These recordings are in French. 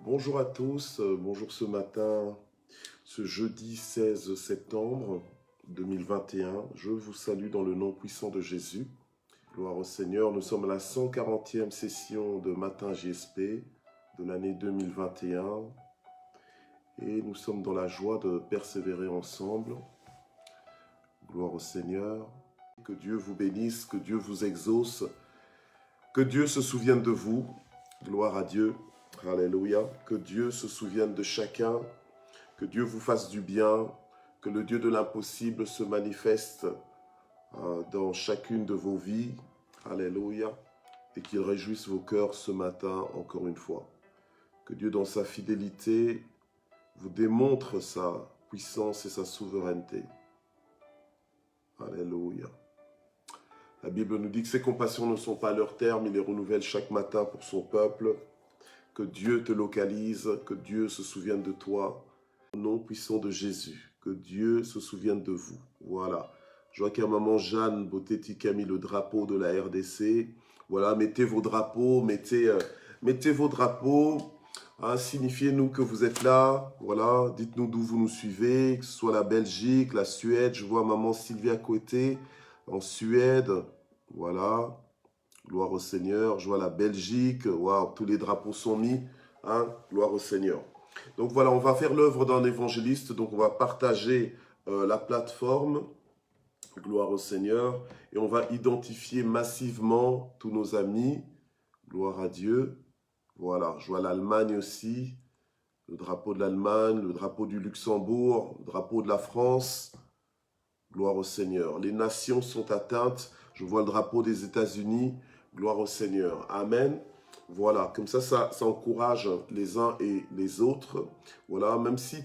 Bonjour à tous, bonjour ce matin, ce jeudi 16 septembre 2021. Je vous salue dans le nom puissant de Jésus. Gloire au Seigneur, nous sommes à la 140e session de Matin JSP de l'année 2021 et nous sommes dans la joie de persévérer ensemble. Gloire au Seigneur. Que Dieu vous bénisse, que Dieu vous exauce, que Dieu se souvienne de vous. Gloire à Dieu. Alléluia. Que Dieu se souvienne de chacun. Que Dieu vous fasse du bien, que le Dieu de l'impossible se manifeste dans chacune de vos vies. Alléluia. Et qu'il réjouisse vos cœurs ce matin encore une fois. Que Dieu dans sa fidélité vous démontre sa puissance et sa souveraineté. Alléluia. La Bible nous dit que ses compassions ne sont pas à leur terme, il les renouvelle chaque matin pour son peuple. Que Dieu te localise, que Dieu se souvienne de toi. Au nom puissant de Jésus, que Dieu se souvienne de vous. Voilà. Je vois qu'à maman Jeanne Botetti qui a mis le drapeau de la RDC. Voilà, mettez vos drapeaux, mettez vos drapeaux. Hein, signifiez-nous que vous êtes là. Voilà, dites-nous d'où vous nous suivez, que ce soit la Belgique, la Suède. Je vois maman Sylvie à côté, en Suède. Voilà. Gloire au Seigneur. Je vois la Belgique. Waouh, tous les drapeaux sont mis. Hein, gloire au Seigneur. Donc voilà, on va faire l'œuvre d'un évangéliste, donc on va partager la plateforme, gloire au Seigneur, et on va identifier massivement tous nos amis, gloire à Dieu. Voilà, je vois l'Allemagne aussi, le drapeau de l'Allemagne, le drapeau du Luxembourg, le drapeau de la France, gloire au Seigneur. Les nations sont atteintes, je vois le drapeau des États-Unis, gloire au Seigneur. Amen. Voilà, comme ça encourage les uns et les autres. Voilà, même si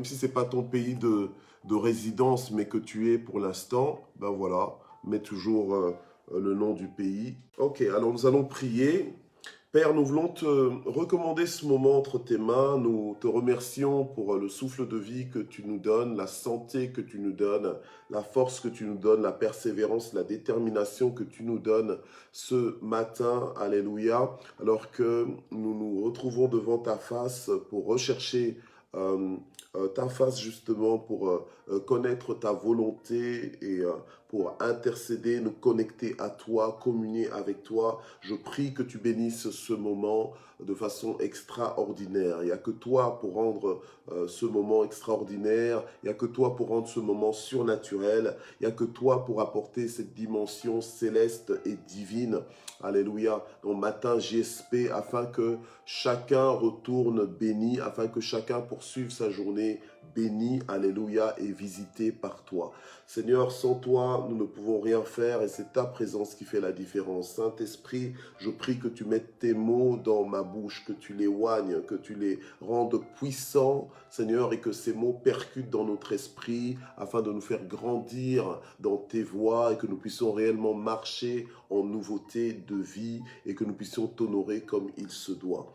c'est pas ton pays de résidence, mais que tu es pour l'instant, ben voilà, mets toujours le nom du pays. Ok, alors nous allons prier. Père, nous voulons te recommander ce moment entre tes mains. Nous te remercions pour le souffle de vie que tu nous donnes, la santé que tu nous donnes, la force que tu nous donnes, la persévérance, la détermination que tu nous donnes ce matin. Alléluia. Alors que nous nous retrouvons devant ta face pour rechercher ta face justement, pour connaître ta volonté et pour intercéder, nous connecter à toi, communier avec toi. Je prie que tu bénisses ce moment de façon extraordinaire. Il n'y a que toi pour rendre ce moment extraordinaire. Il n'y a que toi pour rendre ce moment surnaturel. Il n'y a que toi pour apporter cette dimension céleste et divine. Alléluia. Donc matin JSP, afin que chacun retourne béni, afin que chacun poursuive sa journée bénie. Alléluia. Et visité par toi. Seigneur, sans toi, nous ne pouvons rien faire et c'est ta présence qui fait la différence. Saint-Esprit, je prie que tu mettes tes mots dans ma bouche, que tu les oignes, que tu les rendes puissants, Seigneur, et que ces mots percutent dans notre esprit afin de nous faire grandir dans tes voies et que nous puissions réellement marcher en nouveauté de vie et que nous puissions t'honorer comme il se doit.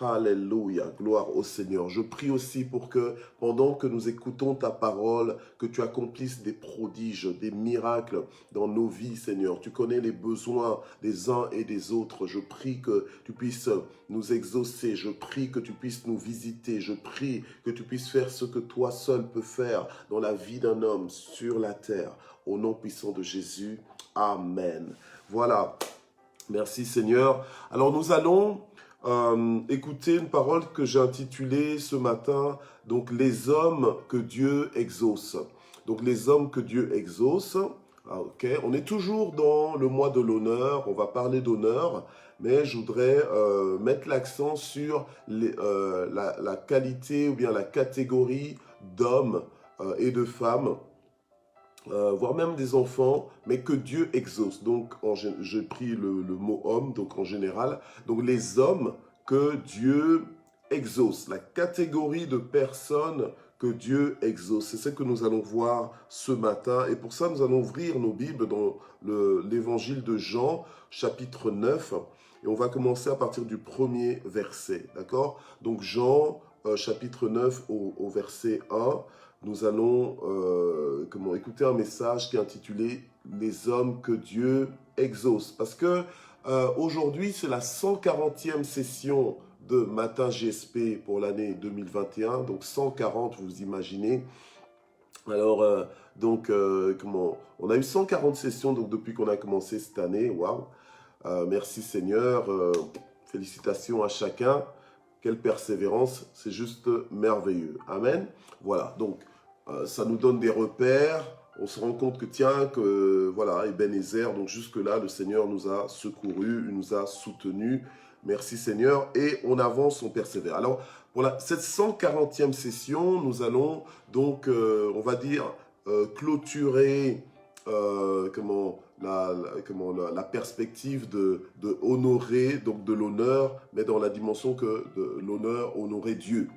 Alléluia, gloire au Seigneur. Je prie aussi pour que pendant que nous écoutons ta parole, que tu accomplisses des prodiges, des miracles dans nos vies, Seigneur. Tu connais les besoins des uns et des autres. Je prie que tu puisses nous exaucer. Je prie que tu puisses nous visiter. Je prie que tu puisses faire ce que toi seul peux faire dans la vie d'un homme sur la terre. Au nom puissant de Jésus. Amen. Voilà. Merci Seigneur. Alors nous allons écouter une parole que j'ai intitulée ce matin, donc les hommes que Dieu exauce. Donc les hommes que Dieu exauce. Ah, ok, on est toujours dans le mois de l'honneur, on va parler d'honneur, mais je voudrais mettre l'accent sur la qualité ou bien la catégorie d'hommes et de femmes voire même des enfants, mais que Dieu exauce. Donc, j'ai pris le mot homme, donc en général. Donc, les hommes que Dieu exauce, la catégorie de personnes que Dieu exauce. C'est ce que nous allons voir ce matin. Et pour ça, nous allons ouvrir nos Bibles dans l'évangile de Jean, chapitre 9. Et on va commencer à partir du premier verset. D'accord? Donc, Jean, chapitre 9 au verset 1. Nous allons écouter un message qui est intitulé « Les hommes que Dieu exauce ». Parce que aujourd'hui, c'est la 140e session de Matin GSP pour l'année 2021, donc 140, vous imaginez. Alors, comment on a eu 140 sessions donc, depuis qu'on a commencé cette année, waouh. Merci Seigneur, félicitations à chacun, quelle persévérance, c'est juste merveilleux, amen. Voilà, donc ça nous donne des repères, on se rend compte que tiens, que voilà, Ebenezer, donc jusque-là, le Seigneur nous a secourus, il nous a soutenus, merci Seigneur, et on avance, on persévère. Alors, pour cette 140e session, nous allons donc, on va dire, clôturer la perspective de honorer, donc de l'honneur, mais dans la dimension que de l'honneur, honorer Dieu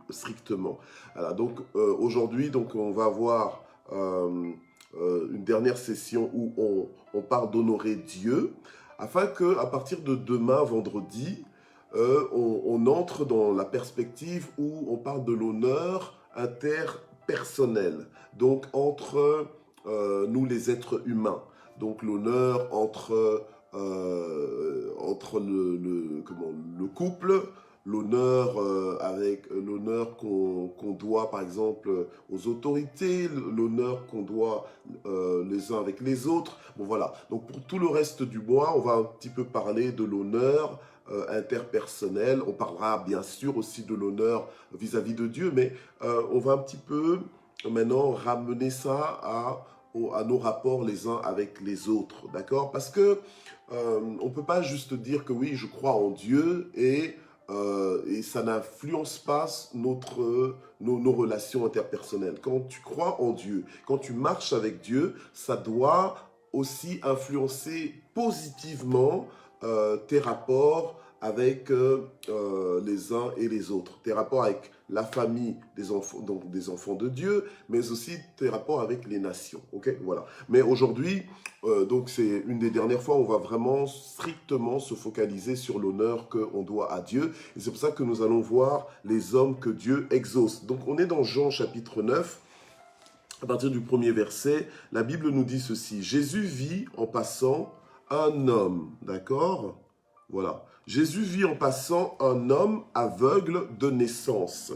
strictement. Voilà, donc aujourd'hui, donc on va avoir une dernière session où on parle d'honorer Dieu, afin que à partir de demain, vendredi, on entre dans la perspective où on parle de l'honneur interpersonnel, donc entre nous les êtres humains, donc l'honneur entre le couple, l'honneur avec l'honneur qu'on doit par exemple aux autorités, l'honneur qu'on doit les uns avec les autres. Bon voilà, donc pour tout le reste du mois, on va un petit peu parler de l'honneur interpersonnel. On parlera bien sûr aussi de l'honneur vis-à-vis de Dieu, mais on va un petit peu maintenant ramener ça à nos rapports les uns avec les autres, d'accord? Parce que on ne peut pas juste dire que oui, je crois en Dieu et ça n'influence pas nos relations interpersonnelles. Quand tu crois en Dieu, quand tu marches avec Dieu, ça doit aussi influencer positivement tes rapports avec les uns et les autres, tes rapports avec la famille des enfants, donc des enfants de Dieu, mais aussi tes rapports avec les nations. Ok, voilà. Mais aujourd'hui, donc c'est une des dernières fois où on va vraiment strictement se focaliser sur l'honneur qu'on doit à Dieu. Et c'est pour ça que nous allons voir les hommes que Dieu exauce. Donc on est dans Jean chapitre 9. À partir du premier verset, la Bible nous dit ceci. Jésus vit en passant un homme, d'accord? Voilà. Jésus vit en passant un homme aveugle de naissance.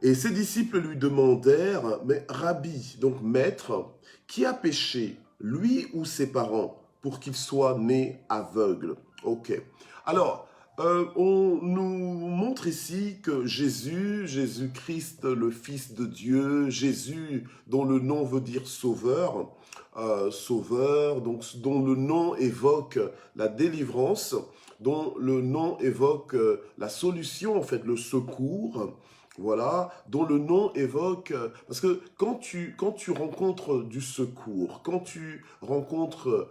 Et ses disciples lui demandèrent, mais Rabbi, donc maître, qui a péché, lui ou ses parents, pour qu'il soit né aveugle? Ok. Alors, on nous montre ici que Jésus-Christ, le Fils de Dieu, Jésus, dont le nom veut dire sauveur, donc dont le nom évoque la délivrance, dont le nom évoque la solution, en fait, le secours, voilà, dont le nom évoque... Parce que quand tu rencontres du secours, quand tu rencontres...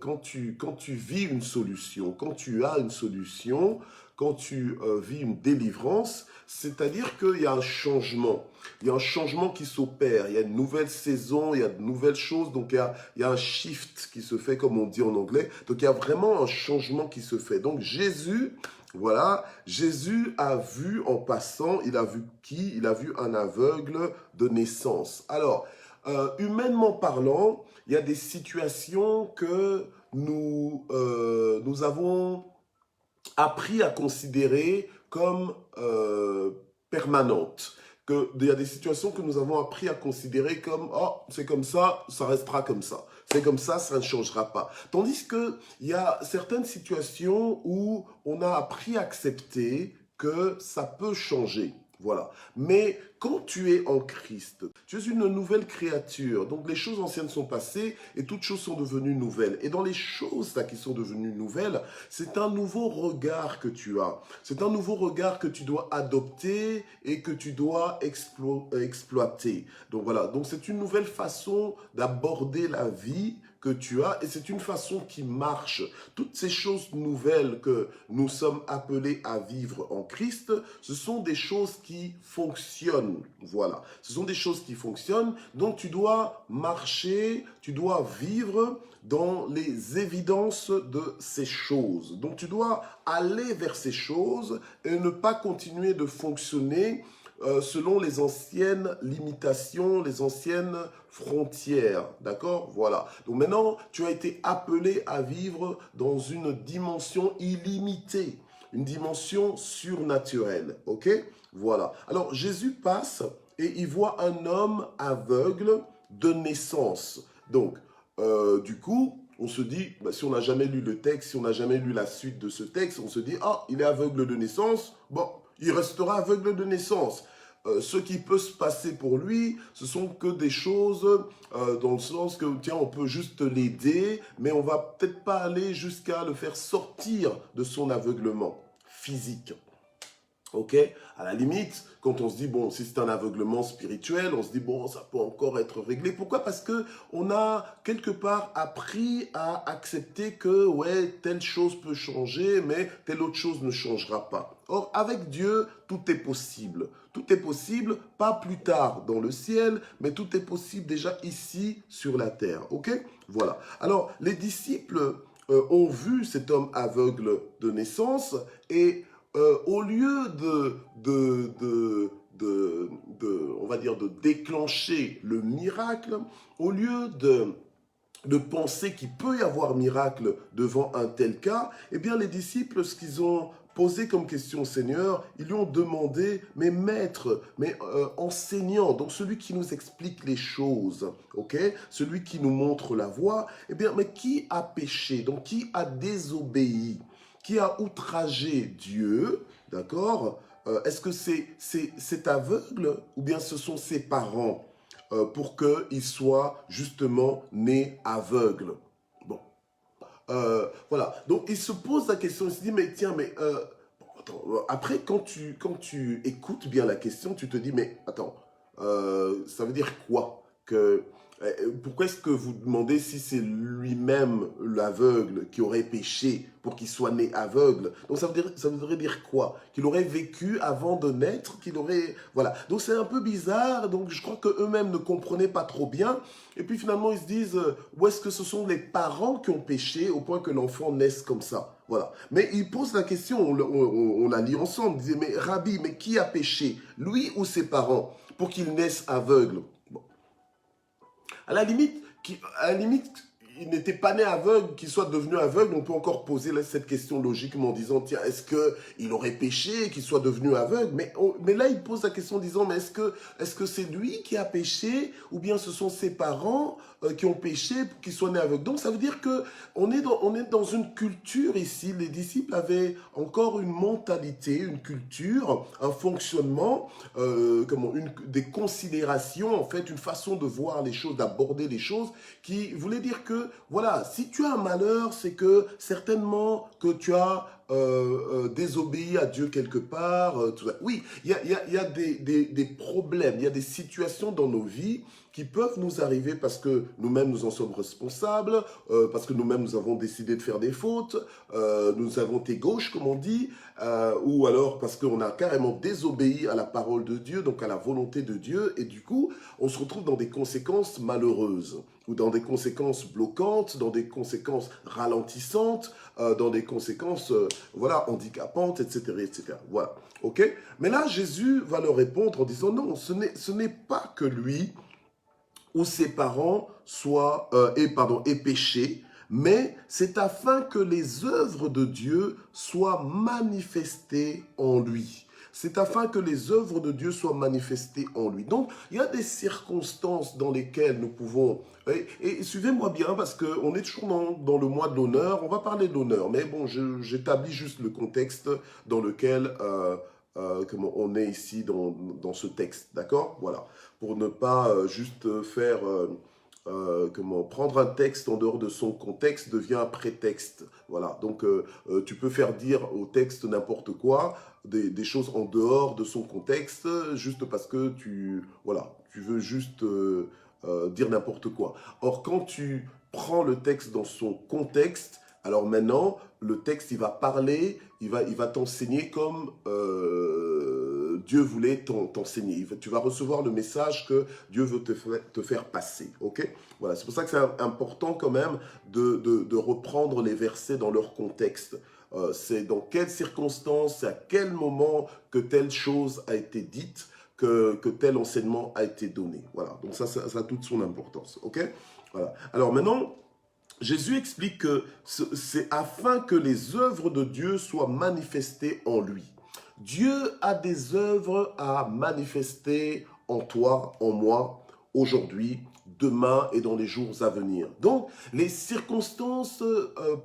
quand tu vis une solution, quand tu as une solution, quand tu vis une délivrance, c'est-à-dire qu'il y a un changement. Il y a un changement qui s'opère, il y a une nouvelle saison, il y a de nouvelles choses, donc il y a un shift qui se fait, comme on dit en anglais. Donc il y a vraiment un changement qui se fait. Donc Jésus... Voilà, Jésus a vu en passant, il a vu qui? Il a vu un aveugle de naissance. Alors, humainement parlant, il y a des situations que nous avons appris à considérer comme permanentes. Il y a des situations que nous avons appris à considérer comme « Oh, c'est comme ça, ça restera comme ça. C'est comme ça ne changera pas. » Tandis qu'il y a certaines situations où on a appris à accepter que ça peut changer. Voilà. Mais quand tu es en Christ, tu es une nouvelle créature. Donc les choses anciennes sont passées et toutes choses sont devenues nouvelles. Et dans les choses là qui sont devenues nouvelles, c'est un nouveau regard que tu as. C'est un nouveau regard que tu dois adopter et que tu dois exploiter. Donc voilà. Donc c'est une nouvelle façon d'aborder la vie que tu as et c'est une façon qui marche. Toutes ces choses nouvelles que nous sommes appelés à vivre en Christ, ce sont des choses qui fonctionnent. Voilà, ce sont des choses qui fonctionnent, donc tu dois marcher, tu dois vivre dans les évidences de ces choses. Donc tu dois aller vers ces choses et ne pas continuer de fonctionner selon les anciennes limitations, les anciennes frontières, d'accord? Voilà. Donc maintenant, tu as été appelé à vivre dans une dimension illimitée. une dimension surnaturelle, ok? Voilà. Alors, Jésus passe et il voit un homme aveugle de naissance. Donc, du coup, on se dit, bah, si on n'a jamais lu le texte, si on n'a jamais lu la suite de ce texte, on se dit, ah, il est aveugle de naissance, bon, il restera aveugle de naissance. Ce qui peut se passer pour lui, ce sont que des choses dans le sens que, tiens, on peut juste l'aider, mais on va peut-être pas aller jusqu'à le faire sortir de son aveuglement physique. Ok, à la limite, quand on se dit, bon, si c'est un aveuglement spirituel, on se dit, bon, ça peut encore être réglé. Pourquoi? Parce que on a quelque part appris à accepter que, ouais, telle chose peut changer, mais telle autre chose ne changera pas. Or, avec Dieu, tout est possible. Tout est possible, pas plus tard dans le ciel, mais tout est possible déjà ici sur la terre. Ok? Voilà. Alors, les disciples ont vu cet homme aveugle de naissance et au lieu on va dire, de déclencher le miracle, au lieu de penser qu'il peut y avoir miracle devant un tel cas, eh bien les disciples, ce qu'ils ont posé comme question au Seigneur, ils lui ont demandé, mais maître, mais enseignant, donc celui qui nous explique les choses, ok, celui qui nous montre la voie, eh bien, mais qui a péché, donc qui a désobéi, qui a outragé Dieu, d'accord? Est-ce que c'est aveugle ou bien ce sont ses parents pour qu'il soit justement né aveugle? Bon, voilà. Donc il se pose la question, il se dit, mais tiens, mais bon, attends, après quand tu écoutes bien la question, tu te dis, mais attends, ça veut dire quoi que pourquoi est-ce que vous demandez si c'est lui-même l'aveugle qui aurait péché pour qu'il soit né aveugle? Donc ça voudrait dire quoi? Qu'il aurait vécu avant de naître, qu'il aurait... Voilà. Donc c'est un peu bizarre, donc je crois qu'eux-mêmes ne comprenaient pas trop bien. Et puis finalement ils se disent, où est-ce que ce sont les parents qui ont péché au point que l'enfant naisse comme ça? Voilà. Mais ils posent la question, on la lit ensemble, ils disent, mais Rabbi, mais qui a péché? Lui ou ses parents? Pour qu'il naisse aveugle? À la limite, il n'était pas né aveugle, qu'il soit devenu aveugle, on peut encore poser cette question logiquement en disant, tiens, est-ce qu'il aurait péché, qu'il soit devenu aveugle? Mais là, il pose la question en disant, mais est-ce que c'est lui qui a péché, ou bien ce sont ses parents qui ont péché pour qu'il soit né aveugle? Donc, ça veut dire que on est dans une culture ici, les disciples avaient encore une mentalité, une culture, un fonctionnement, des considérations, en fait, une façon de voir les choses, d'aborder les choses, qui voulait dire que, voilà, si tu as un malheur, c'est que certainement que tu as désobéi à Dieu quelque part. Tout ça. Oui, il y a des problèmes, il y a des situations dans nos vies qui peuvent nous arriver parce que nous-mêmes nous en sommes responsables, parce que nous-mêmes nous avons décidé de faire des fautes, nous avons été gauches comme on dit, ou alors parce qu'on a carrément désobéi à la parole de Dieu, donc à la volonté de Dieu, et du coup on se retrouve dans des conséquences malheureuses, ou dans des conséquences bloquantes, dans des conséquences ralentissantes, dans des conséquences voilà, handicapantes, etc., etc. Voilà, ok? Mais là, Jésus va leur répondre en disant non, ce n'est pas que lui ou ses parents aient péché, mais c'est afin que les œuvres de Dieu soient manifestées en lui. C'est afin que les œuvres de Dieu soient manifestées en lui. Donc, il y a des circonstances dans lesquelles nous pouvons... Et suivez-moi bien, parce qu'on est toujours dans le mois de l'honneur. On va parler de l'honneur, mais bon, j'établis juste le contexte dans lequel comment on est ici dans ce texte, d'accord? Voilà, pour ne pas juste faire... prendre un texte en dehors de son contexte devient un prétexte. Voilà, donc tu peux faire dire au texte n'importe quoi, des choses en dehors de son contexte, juste parce que tu veux juste dire n'importe quoi. Or, quand tu prends le texte dans son contexte, alors maintenant, le texte, il va parler, il va t'enseigner comme Dieu voulait t'enseigner. Tu vas recevoir le message que Dieu veut te faire passer. Ok? Voilà, c'est pour ça que c'est important quand même de reprendre les versets dans leur contexte. C'est dans quelles circonstances, c'est à quel moment que telle chose a été dite, que tel enseignement a été donné. Voilà, donc ça a toute son importance. Ok? Voilà. Alors maintenant, Jésus explique que c'est afin que les œuvres de Dieu soient manifestées en lui. Dieu a des œuvres à manifester en toi, en moi, aujourd'hui, demain et dans les jours à venir. Donc, les circonstances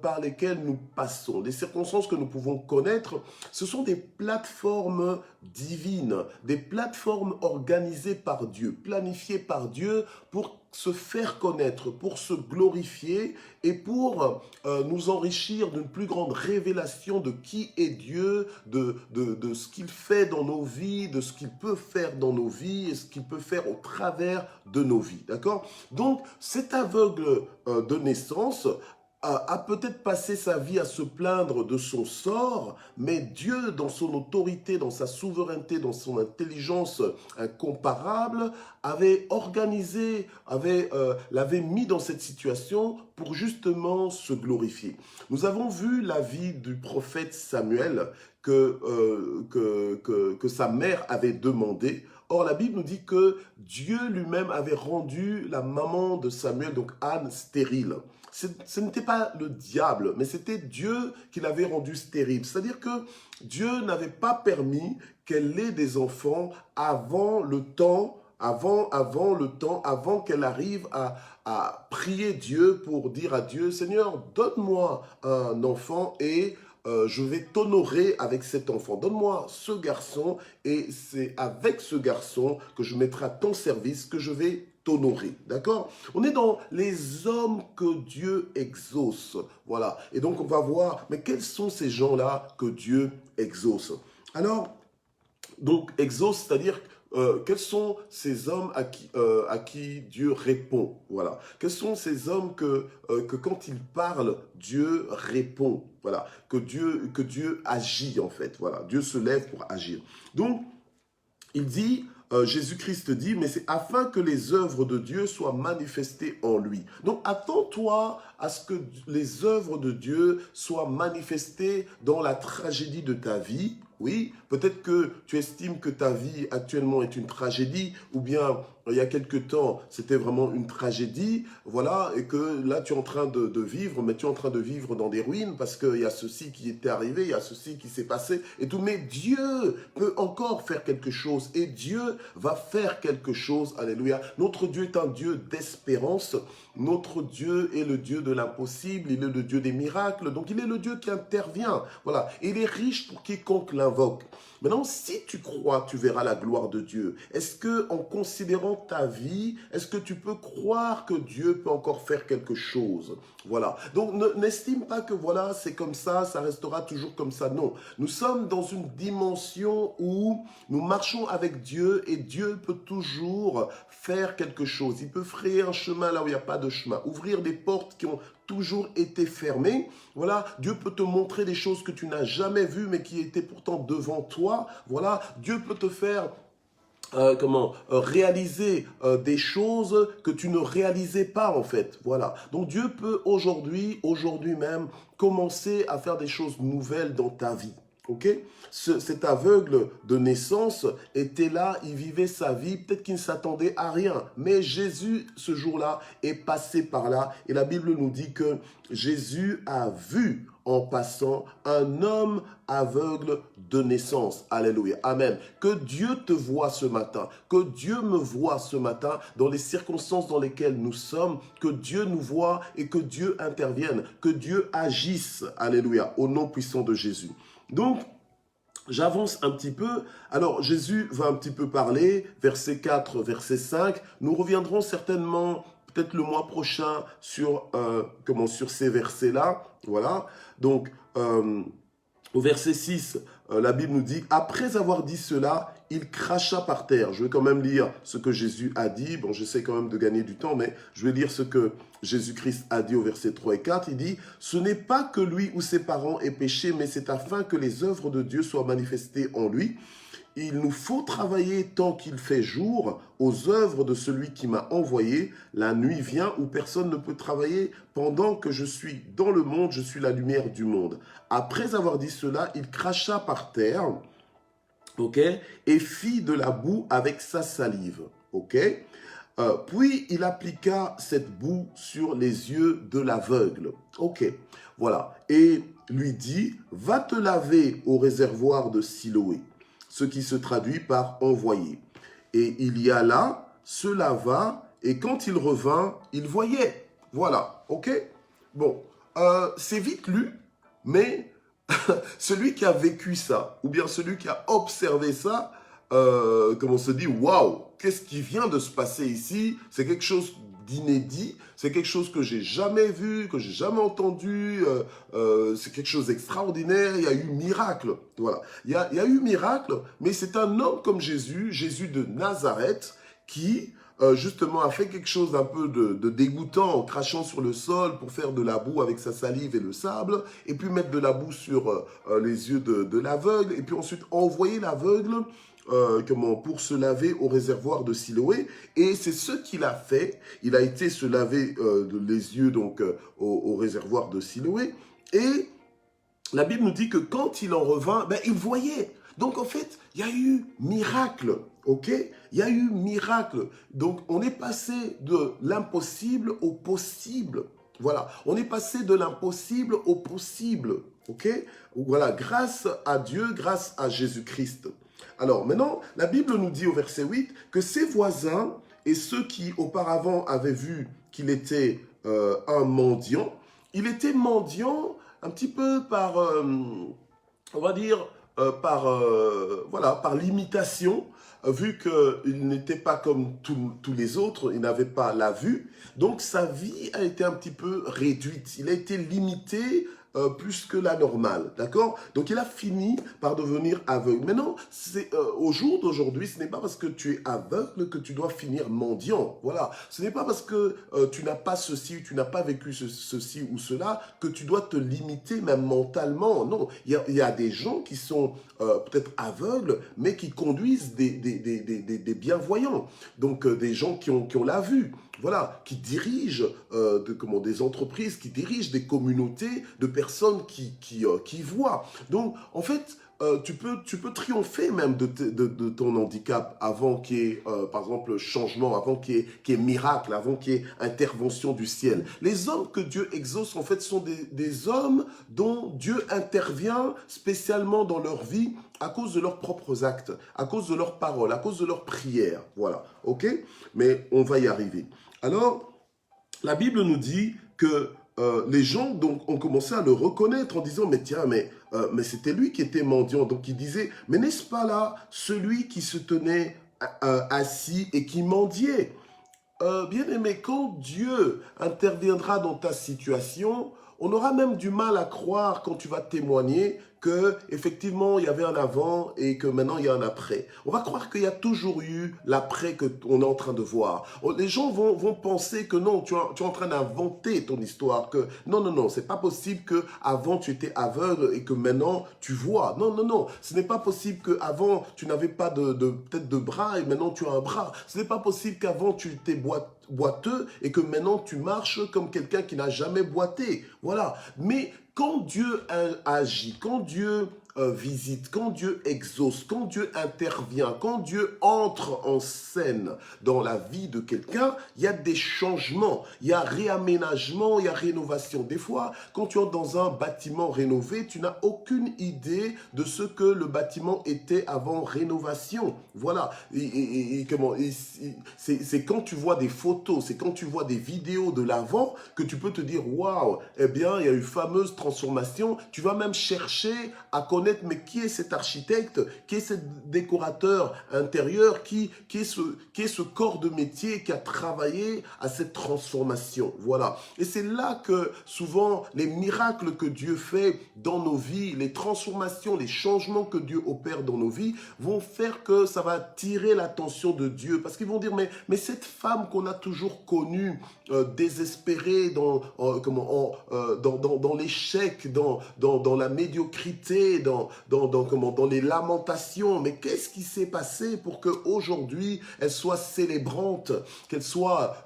par lesquelles nous passons, les circonstances que nous pouvons connaître, ce sont des plateformes divines, des plateformes organisées par Dieu, planifiées par Dieu pour se faire connaître, pour se glorifier et pour nous enrichir d'une plus grande révélation de qui est Dieu, de ce qu'il fait dans nos vies, de ce qu'il peut faire dans nos vies et ce qu'il peut faire au travers de nos vies. D'accord? Donc, cet aveugle de naissance a peut-être passé sa vie à se plaindre de son sort, mais Dieu, dans son autorité, dans sa souveraineté, dans son intelligence incomparable, avait organisé, l'avait mis dans cette situation pour justement se glorifier. Nous avons vu la vie du prophète Samuel que sa mère avait demandé. Or, la Bible nous dit que Dieu lui-même avait rendu la maman de Samuel, donc Anne, stérile. Ce n'était pas le diable, mais c'était Dieu qui l'avait rendue stérile. C'est-à-dire que Dieu n'avait pas permis qu'elle ait des enfants avant le temps, avant qu'elle arrive à prier Dieu pour dire à Dieu, Seigneur, donne-moi un enfant et je vais t'honorer avec cet enfant. Donne-moi ce garçon et c'est avec ce garçon que je mettrai à ton service, que je vais t'honorer. D'accord? On est dans les hommes que Dieu exauce. Voilà. Et donc on va voir, mais quels sont ces gens-là que Dieu exauce? Alors, donc exauce, c'est-à-dire quels sont ces hommes à qui Dieu répond? Voilà. Quels sont ces hommes que quand ils parlent, Dieu répond? Voilà. Que Dieu agit en fait. Voilà. Dieu se lève pour agir. Donc, il dit, Jésus-Christ dit, mais c'est afin que les œuvres de Dieu soient manifestées en lui. Donc, attends-toi à ce que les œuvres de Dieu soient manifestées dans la tragédie de ta vie. Oui, peut-être que tu estimes que ta vie actuellement est une tragédie, ou bien il y a quelque temps, c'était vraiment une tragédie, voilà, et que là tu es en train de vivre, mais tu es en train de vivre dans des ruines parce qu'il y a ceci qui était arrivé, il y a ceci qui s'est passé et tout. Mais Dieu peut encore faire quelque chose et Dieu va faire quelque chose, alléluia. Notre Dieu est un Dieu d'espérance, notre Dieu est le Dieu de l'impossible, il est le Dieu des miracles, donc il est le Dieu qui intervient, voilà, et il est riche pour quiconque l'invoque. Maintenant, si tu crois, tu verras la gloire de Dieu. Est-ce que, en considérant ta vie, est-ce que tu peux croire que Dieu peut encore faire quelque chose? Voilà. Donc, n'estime pas que voilà, c'est comme ça restera toujours comme ça. Non. Nous sommes dans une dimension où nous marchons avec Dieu et Dieu peut toujours faire quelque chose. Il peut frayer un chemin là où il n'y a pas de chemin, ouvrir des portes qui ont toujours été fermées. Voilà, Dieu peut te montrer des choses que tu n'as jamais vues, mais qui étaient pourtant devant toi. Voilà, Dieu peut te faire réaliser des choses que tu ne réalisais pas en fait. Voilà. Donc Dieu peut aujourd'hui même, commencer à faire des choses nouvelles dans ta vie. Ok? Cet aveugle de naissance était là, il vivait sa vie, peut-être qu'il ne s'attendait à rien. Mais Jésus, ce jour-là, est passé par là. Et la Bible nous dit que Jésus a vu en passant un homme aveugle de naissance. Alléluia. Amen. Que Dieu te voie ce matin. Que Dieu me voie ce matin dans les circonstances dans lesquelles nous sommes. Que Dieu nous voie et que Dieu intervienne. Que Dieu agisse. Alléluia. Au nom puissant de Jésus. Donc, j'avance un petit peu. Alors, Jésus va un petit peu parler, verset 4, verset 5. Nous reviendrons certainement, peut-être le mois prochain, sur ces versets-là. Voilà. Donc, au verset 6, la Bible nous dit, après avoir dit cela, il cracha par terre. Je vais quand même lire ce que Jésus a dit. Bon, j'essaie quand même de gagner du temps, mais je vais lire ce que Jésus-Christ a dit au verset 3 et 4. Il dit, ce n'est pas que lui ou ses parents aient péché, mais c'est afin que les œuvres de Dieu soient manifestées en lui. Il nous faut travailler tant qu'il fait jour aux œuvres de celui qui m'a envoyé. La nuit vient où personne ne peut travailler. Pendant que je suis dans le monde, je suis la lumière du monde. Après avoir dit cela, il cracha par terre, ok, et fit de la boue avec sa salive, ok. Puis il appliqua cette boue sur les yeux de l'aveugle. Ok, voilà. Et lui dit, va te laver au réservoir de Siloé, ce qui se traduit par envoyer. Et il y alla, se lava, et quand il revint, il voyait. Voilà, ok. Bon, c'est vite lu, mais celui qui a vécu ça, ou bien celui qui a observé ça, comme on se dit, waouh, qu'est-ce qui vient de se passer ici? C'est quelque chose d'inédit, c'est quelque chose que j'ai jamais vu, que j'ai jamais entendu, c'est quelque chose d'extraordinaire, il y a eu miracle, voilà. Il y a eu miracle, mais c'est un homme comme Jésus, Jésus de Nazareth, qui justement a fait quelque chose d'un peu de dégoûtant en crachant sur le sol pour faire de la boue avec sa salive et le sable, et puis mettre de la boue sur les yeux de l'aveugle, et puis ensuite envoyer l'aveugle pour se laver au réservoir de Siloé. Et c'est ce qu'il a fait. Il a été se laver les yeux donc au réservoir de Siloé. Et la Bible nous dit que quand il en revint, ben, il voyait. Donc en fait, il y a eu miracle. Ok? Il y a eu miracle. Donc on est passé de l'impossible au possible. Voilà. On est passé de l'impossible au possible. Ok? Voilà. Grâce à Dieu, grâce à Jésus-Christ. Alors maintenant, la Bible nous dit au verset 8 que ses voisins et ceux qui auparavant avaient vu qu'il était un mendiant, il était mendiant un petit peu par, on va dire, voilà, par l'imitation, vu qu'il n'était pas comme tous les autres, il n'avait pas la vue, donc sa vie a été un petit peu réduite, il a été limité plus que la normale, d'accord? Donc il a fini par devenir aveugle. Maintenant, au jour d'aujourd'hui, ce n'est pas parce que tu es aveugle que tu dois finir mendiant, voilà. Ce n'est pas parce que tu n'as pas ceci, tu n'as pas vécu ceci ou cela, que tu dois te limiter même mentalement, non. Il y a des gens qui sont peut-être aveugles, mais qui conduisent des bienvoyants, donc des gens qui ont la vue. Voilà, qui dirigent des entreprises, qui dirigent des communautés de personnes qui voient. Donc, en fait, tu peux triompher même de ton handicap avant qu'il y ait, par exemple, changement, avant qu'il y ait miracle, avant qu'il y ait intervention du ciel. Les hommes que Dieu exauce, en fait, sont des hommes dont Dieu intervient spécialement dans leur vie à cause de leurs propres actes, à cause de leurs paroles, à cause de leurs prières. Voilà, ok? Mais on va y arriver. Alors, la Bible nous dit que les gens donc, ont commencé à le reconnaître en disant « Mais tiens, mais c'était lui qui était mendiant. » Donc, il disait « Mais n'est-ce pas là celui qui se tenait assis et qui mendiait ?» Bien-aimé, quand Dieu interviendra dans ta situation, on aura même du mal à croire quand tu vas témoigner que effectivement il y avait un avant et que maintenant il y a un après. On va croire qu'il y a toujours eu l'après que on est en train de voir. Les gens vont penser que non, tu es en train d'inventer ton histoire, que non, c'est pas possible que avant tu étais aveugle et que maintenant tu vois. Non, ce n'est pas possible que avant tu n'avais pas peut-être de bras et maintenant tu as un bras. Ce n'est pas possible qu'avant tu étais boiteux et que maintenant tu marches comme quelqu'un qui n'a jamais boité. Voilà. Mais quand Dieu agit, quand Dieu visite, quand Dieu exauce, quand Dieu intervient, quand Dieu entre en scène dans la vie de quelqu'un, il y a des changements, il y a réaménagement, il y a rénovation. Des fois, quand tu entres dans un bâtiment rénové, tu n'as aucune idée de ce que le bâtiment était avant rénovation. Voilà. C'est quand tu vois des photos, c'est quand tu vois des vidéos de l'avant que tu peux te dire « Waouh, eh bien, il y a eu fameuse transformation. » Tu vas même chercher à connaître mais qui est cet architecte, qui est ce décorateur intérieur, qui est ce corps de métier qui a travaillé à cette transformation. Voilà. Et c'est là que souvent les miracles que Dieu fait dans nos vies, les transformations, les changements que Dieu opère dans nos vies vont faire que ça va attirer l'attention de Dieu. Parce qu'ils vont dire, mais cette femme qu'on a toujours connue, désespérée dans l'échec, dans la médiocrité, dans dans les lamentations. Mais qu'est-ce qui s'est passé pour qu'aujourd'hui, elle soit célébrante, qu'elle soit,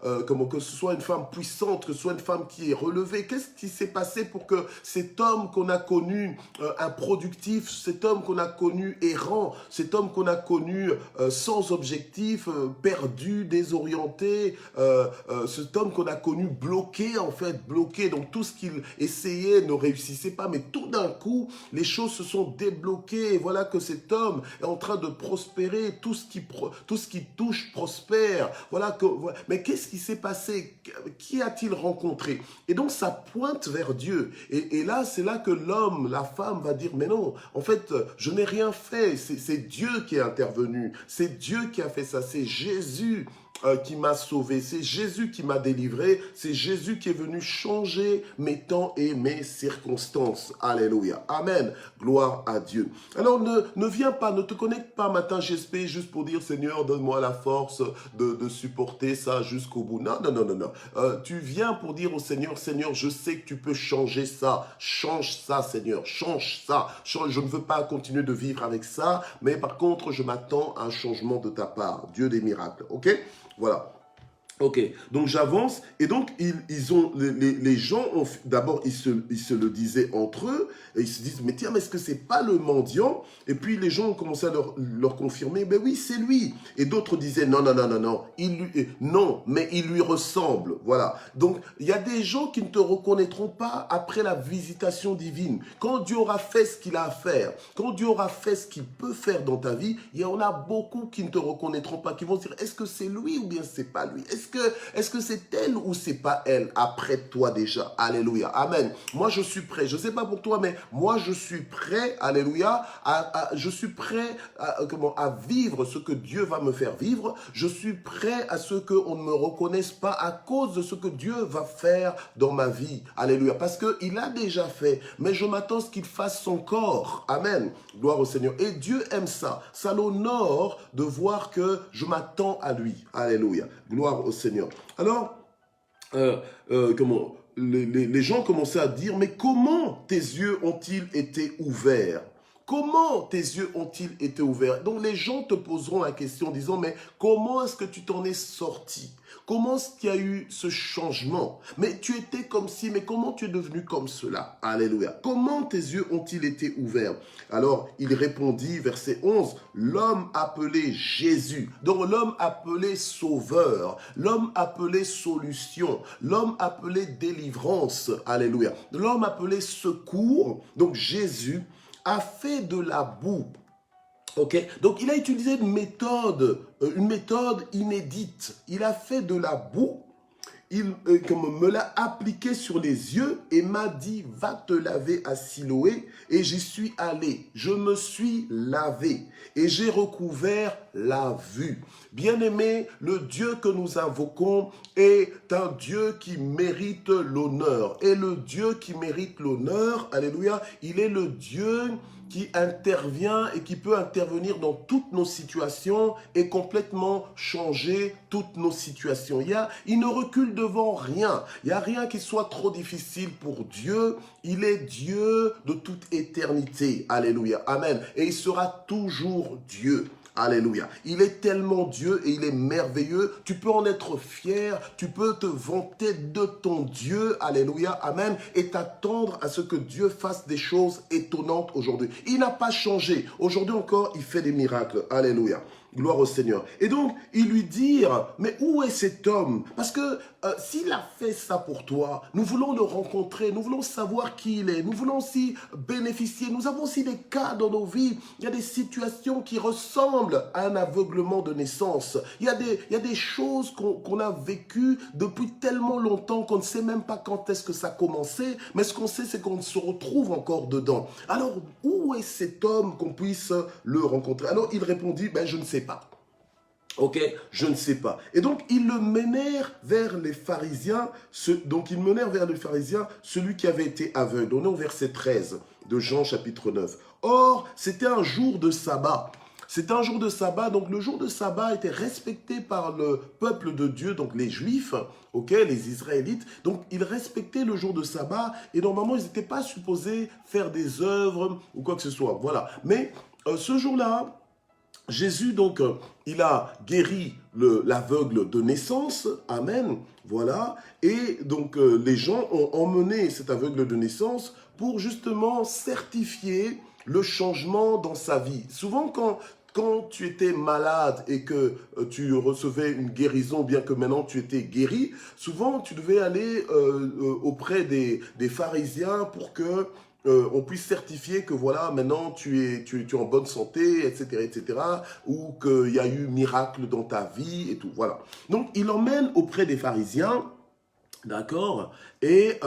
que ce soit une femme puissante, que ce soit une femme qui est relevée? Qu'est-ce qui s'est passé pour que cet homme qu'on a connu improductif, cet homme qu'on a connu errant, cet homme qu'on a connu sans objectif, perdu, désorienté, cet homme qu'on a connu bloqué, en fait, bloqué, donc tout ce qu'il essayait ne réussissait pas, mais tout d'un coup, les choses se sont débloquées, et voilà que cet homme est en train de prospérer, tout ce qui touche prospère, voilà que, mais qu'est-ce qui s'est passé? Qui a-t-il rencontré? Et donc ça pointe vers Dieu, et là, c'est là que l'homme, la femme va dire, mais non, en fait, je n'ai rien fait, c'est Dieu qui est intervenu, c'est Dieu qui a fait ça, c'est Jésus qui m'a sauvé, c'est Jésus qui m'a délivré, c'est Jésus qui est venu changer mes temps et mes circonstances. Alléluia. Amen. Gloire à Dieu. Alors ne viens pas, ne te connecte pas matin GSP juste pour dire Seigneur, donne-moi la force de supporter ça jusqu'au bout. Non, non, non, non, non. Tu viens pour dire au Seigneur, Seigneur, je sais que tu peux changer ça. Change ça, Seigneur. Change ça. Je ne veux pas continuer de vivre avec ça, mais par contre, je m'attends à un changement de ta part. Dieu des miracles. OK? Voilà. Ok, donc j'avance et donc les gens, d'abord ils se le disaient entre eux et ils se disent mais tiens mais est-ce que c'est pas le mendiant? Et puis les gens ont commencé à leur confirmer, ben oui c'est lui. Et d'autres disaient non, non, non, non, non, non, mais il lui ressemble, voilà. Donc il y a des gens qui ne te reconnaîtront pas après la visitation divine. Quand Dieu aura fait ce qu'il a à faire, quand Dieu aura fait ce qu'il peut faire dans ta vie, il y en a beaucoup qui ne te reconnaîtront pas, qui vont se dire est-ce que c'est lui ou bien c'est pas lui? Est-ce que c'est elle ou c'est pas elle après toi déjà? Alléluia. Amen. Moi, je suis prêt. Je ne sais pas pour toi, mais moi, je suis prêt, alléluia, je suis prêt à vivre ce que Dieu va me faire vivre. Je suis prêt à ce qu'on ne me reconnaisse pas à cause de ce que Dieu va faire dans ma vie. Alléluia. Parce qu'il a déjà fait, mais je m'attends à ce qu'il fasse son corps. Amen. Gloire au Seigneur. Et Dieu aime ça. Ça l'honore de voir que je m'attends à lui. Alléluia. Gloire au Seigneur. Alors, les gens commençaient à dire, mais comment tes yeux ont-ils été ouverts? Comment tes yeux ont-ils été ouverts? Donc les gens te poseront la question en disant, mais comment est-ce que tu t'en es sorti? Comment est-ce qu'il y a eu ce changement? Mais tu étais comme si, mais comment tu es devenu comme cela? Alléluia. Comment tes yeux ont-ils été ouverts? Alors, il répondit, verset 11, l'homme appelé Jésus, donc l'homme appelé Sauveur, l'homme appelé Solution, l'homme appelé Délivrance, alléluia, l'homme appelé Secours, donc Jésus, a fait de la boue. Ok, donc il a utilisé une méthode inédite. Il a fait de la boue, il me l'a appliqué sur les yeux et m'a dit va te laver à Siloé, et j'y suis allé. Je me suis lavé et j'ai recouvert la vue. Bien-aimé, le Dieu que nous invoquons est un Dieu qui mérite l'honneur. Et le Dieu qui mérite l'honneur, alléluia, il est le Dieu qui intervient et qui peut intervenir dans toutes nos situations et complètement changer toutes nos situations. Il ne recule devant rien. Il n'y a rien qui soit trop difficile pour Dieu. Il est Dieu de toute éternité. Alléluia. Amen. Et il sera toujours Dieu. Alléluia. Il est tellement Dieu et il est merveilleux. Tu peux en être fier. Tu peux te vanter de ton Dieu. Alléluia. Amen. Et t'attendre à ce que Dieu fasse des choses étonnantes aujourd'hui. Il n'a pas changé. Aujourd'hui encore, il fait des miracles. Alléluia. Gloire au Seigneur. Et donc, il lui dit, mais où est cet homme? Parce que s'il a fait ça pour toi, nous voulons le rencontrer, nous voulons savoir qui il est, nous voulons aussi bénéficier. Nous avons aussi des cas dans nos vies. Il y a des situations qui ressemblent à un aveuglement de naissance. Il y a des choses qu'on a vécues depuis tellement longtemps qu'on ne sait même pas quand est-ce que ça a commencé, mais ce qu'on sait, c'est qu'on se retrouve encore dedans. Alors, où est cet homme qu'on puisse le rencontrer? Alors, il répondit, ben, je ne sais pas. Ok, je ne sais pas. Et donc, ils le menèrent vers les pharisiens. Celui qui avait été aveugle. On est au verset 13 de Jean chapitre 9. Or, c'était un jour de sabbat. C'est un jour de sabbat, donc le jour de sabbat était respecté par le peuple de Dieu, donc les Juifs, ok, les Israélites. Donc ils respectaient le jour de sabbat et normalement ils n'étaient pas supposés faire des œuvres ou quoi que ce soit. Voilà. Mais ce jour-là, Jésus, donc, il a guéri l'aveugle de naissance, amen, voilà, et donc les gens ont emmené cet aveugle de naissance pour justement certifier le changement dans sa vie. Souvent, quand tu étais malade et que tu recevais une guérison, bien que maintenant tu étais guéri, souvent tu devais aller auprès des pharisiens pour que on puisse certifier que voilà, maintenant tu es en bonne santé, etc., ou qu'il y a eu miracle dans ta vie et tout, voilà. Donc, il emmène auprès des pharisiens, d'accord, et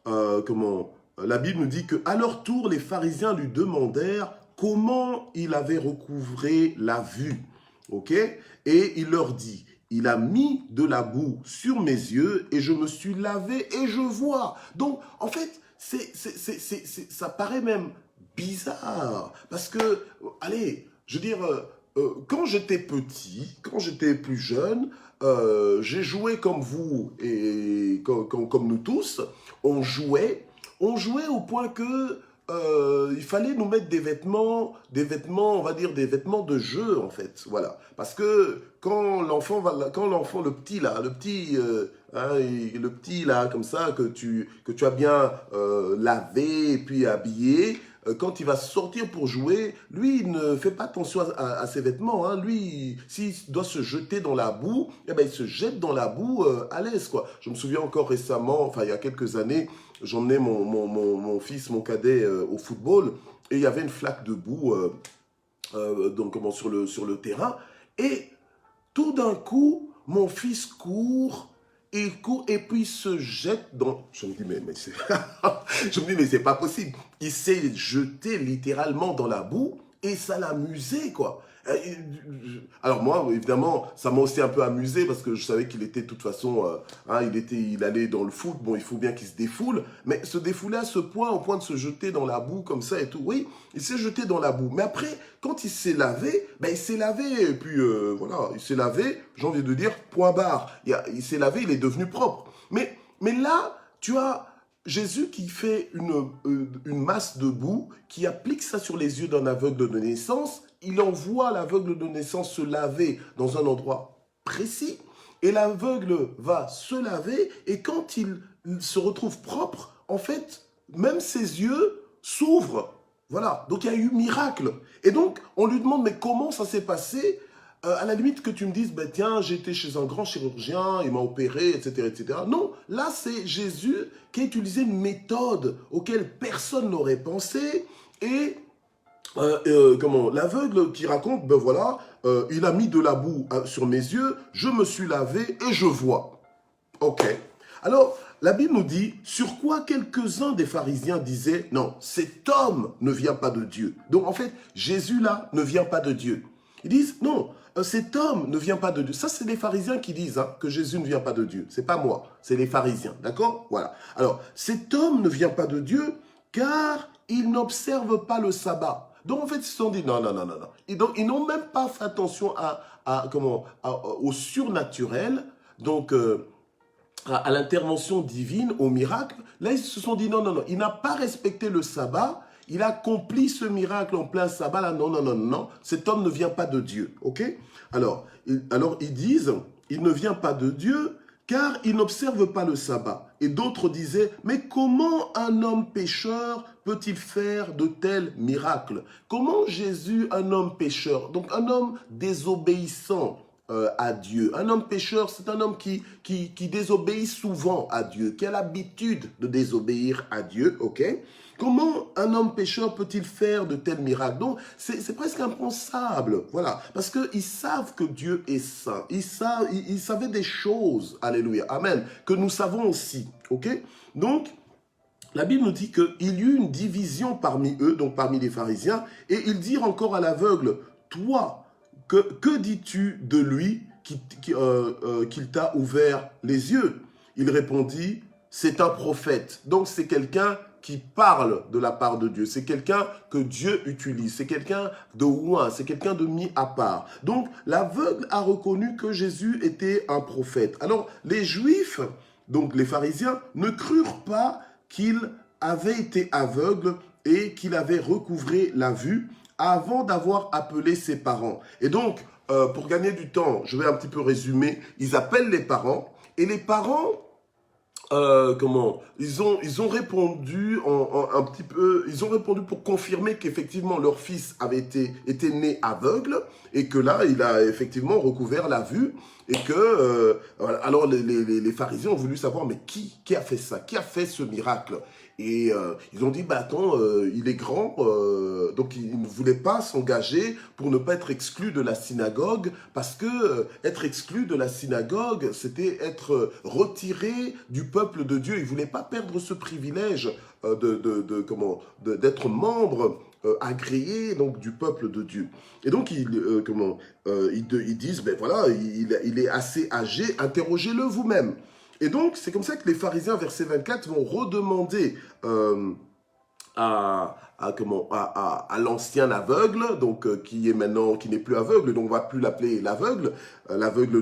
la Bible nous dit qu'à leur tour, les pharisiens lui demandèrent comment il avait recouvré la vue, ok, et il leur dit, il a mis de la boue sur mes yeux et je me suis lavé et je vois. Donc, en fait, ça paraît même bizarre parce que, allez, je veux dire, quand j'étais petit, quand j'étais plus jeune, j'ai joué comme vous et comme nous tous, on jouait au point que il fallait nous mettre des vêtements, on va dire des vêtements de jeu en fait, voilà. Parce que quand l'enfant, le petit là, le petit là, comme ça, que tu as bien lavé et puis habillé, quand il va sortir pour jouer, lui, il ne fait pas attention à ses vêtements. Hein. Lui, s'il doit se jeter dans la boue, eh ben, il se jette dans la boue à l'aise, quoi. Je me souviens encore récemment, enfin, il y a quelques années, j'emmenais mon fils, mon cadet, au football, et il y avait une flaque de boue donc, sur le terrain. Et tout d'un coup, mon fils court, il court et puis il se jette dans... Je me dis, mais c'est pas possible. Il s'est jeté littéralement dans la boue et ça l'amusait, quoi. Alors moi, évidemment, ça m'a aussi un peu amusé parce que je savais qu'il était de toute façon, il allait dans le foot, bon, il faut bien qu'il se défoule, mais se défouler à ce point, au point de se jeter dans la boue comme ça et tout, oui, il s'est jeté dans la boue. Mais après, quand il s'est lavé, ben il s'est lavé, et puis voilà, il s'est lavé, j'ai envie de dire, point barre, il s'est lavé, il est devenu propre. Mais là, tu as Jésus qui fait une masse de boue, qui applique ça sur les yeux d'un aveugle de naissance, il envoie l'aveugle de naissance se laver dans un endroit précis, et l'aveugle va se laver, et quand il se retrouve propre, en fait, même ses yeux s'ouvrent. Voilà, donc il y a eu miracle. Et donc, on lui demande, mais comment ça s'est passé? À la limite que tu me dises, ben tiens, j'étais chez un grand chirurgien, il m'a opéré, etc., etc. Non, là, c'est Jésus qui a utilisé une méthode auquel personne n'aurait pensé, et l'aveugle qui raconte, ben voilà, il a mis de la boue sur mes yeux, je me suis lavé et je vois. Ok. Alors, la Bible nous dit, sur quoi quelques-uns des pharisiens disaient, non, cet homme ne vient pas de Dieu. Donc, en fait, Jésus là ne vient pas de Dieu. Ils disent, non, cet homme ne vient pas de Dieu. Ça, c'est les pharisiens qui disent que Jésus ne vient pas de Dieu. C'est pas moi, c'est les pharisiens, d'accord? Voilà. Alors, cet homme ne vient pas de Dieu car il n'observe pas le sabbat. Donc, en fait, ils se sont dit, non. Ils n'ont même pas fait attention au surnaturel, donc à l'intervention divine, au miracle. Là, ils se sont dit, non. Il n'a pas respecté le sabbat. Il a accompli ce miracle en plein sabbat. Là, non. Cet homme ne vient pas de Dieu. OK? Alors, ils disent, il ne vient pas de Dieu car il n'observe pas le sabbat. Et d'autres disaient, mais comment un homme pécheur peut-il faire de tels miracles? Comment Jésus, un homme pécheur, donc un homme désobéissant à Dieu, un homme pécheur, c'est un homme qui désobéit souvent à Dieu, qui a l'habitude de désobéir à Dieu, ok? Comment un homme pécheur peut-il faire de tels miracles? Donc, c'est presque impensable, voilà, parce qu'ils savent que Dieu est saint, ils savaient des choses, alléluia, amen, que nous savons aussi, ok? Donc, la Bible nous dit qu'il y eut une division parmi eux, donc parmi les pharisiens, et ils dirent encore à l'aveugle, toi, que dis-tu de lui qu'il t'a ouvert les yeux? Il répondit, c'est un prophète. Donc c'est quelqu'un qui parle de la part de Dieu. C'est quelqu'un que Dieu utilise. C'est quelqu'un de loin. C'est quelqu'un de mis à part. Donc, l'aveugle a reconnu que Jésus était un prophète. Alors, les Juifs, donc les pharisiens, ne crurent pas qu'il avait été aveugle et qu'il avait recouvré la vue avant d'avoir appelé ses parents. Et donc, pour gagner du temps, je vais un petit peu résumer. Ils appellent les parents et les parents, ils ont répondu un petit peu, ils ont répondu pour confirmer qu'effectivement leur fils avait été né aveugle et que là, il a effectivement recouvert la vue et que, voilà. Alors les pharisiens ont voulu savoir, mais qui a fait ça? Qui a fait ce miracle? Et ils ont dit, bah attends, il est grand, donc il ne voulait pas s'engager pour ne pas être exclu de la synagogue, parce que être exclu de la synagogue, c'était être retiré du peuple de Dieu. Il ne voulait pas perdre ce privilège d'être membre agréé donc du peuple de Dieu. Et donc ils disent, ben voilà, il est assez âgé, interrogez-le vous-même. Et donc, c'est comme ça que les pharisiens, verset 24, vont redemander à l'ancien aveugle, donc qui n'est plus aveugle, donc on ne va plus l'appeler l'aveugle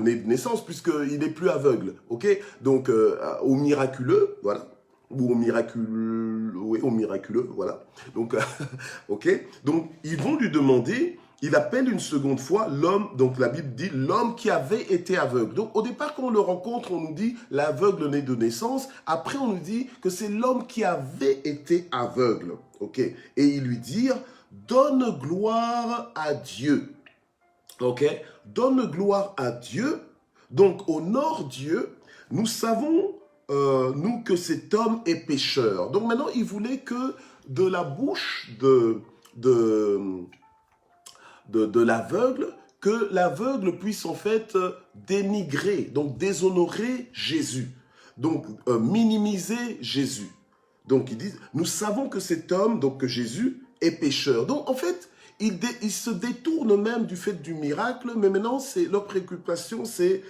né de naissance, puisqu'il n'est plus aveugle, ok? Donc, au miraculeux, voilà, ou au miraculeux, oui, au miraculeux, voilà. Donc, ok? Donc, ils vont lui demander. Il appelle une seconde fois l'homme, donc la Bible dit l'homme qui avait été aveugle. Donc au départ, quand on le rencontre, on nous dit l'aveugle né de naissance. Après, on nous dit que c'est l'homme qui avait été aveugle. Ok. Et il lui dit, donne gloire à Dieu. Ok. Donne gloire à Dieu. Donc honore Dieu. Nous savons, nous, que cet homme est pécheur. Donc maintenant, il voulait que de la bouche de l'aveugle, que l'aveugle puisse en fait dénigrer, donc déshonorer Jésus, donc minimiser Jésus. Donc ils disent, nous savons que cet homme, donc que Jésus, est pécheur. Donc en fait, ils se détournent même du fait du miracle, mais maintenant leur préoccupation, c'est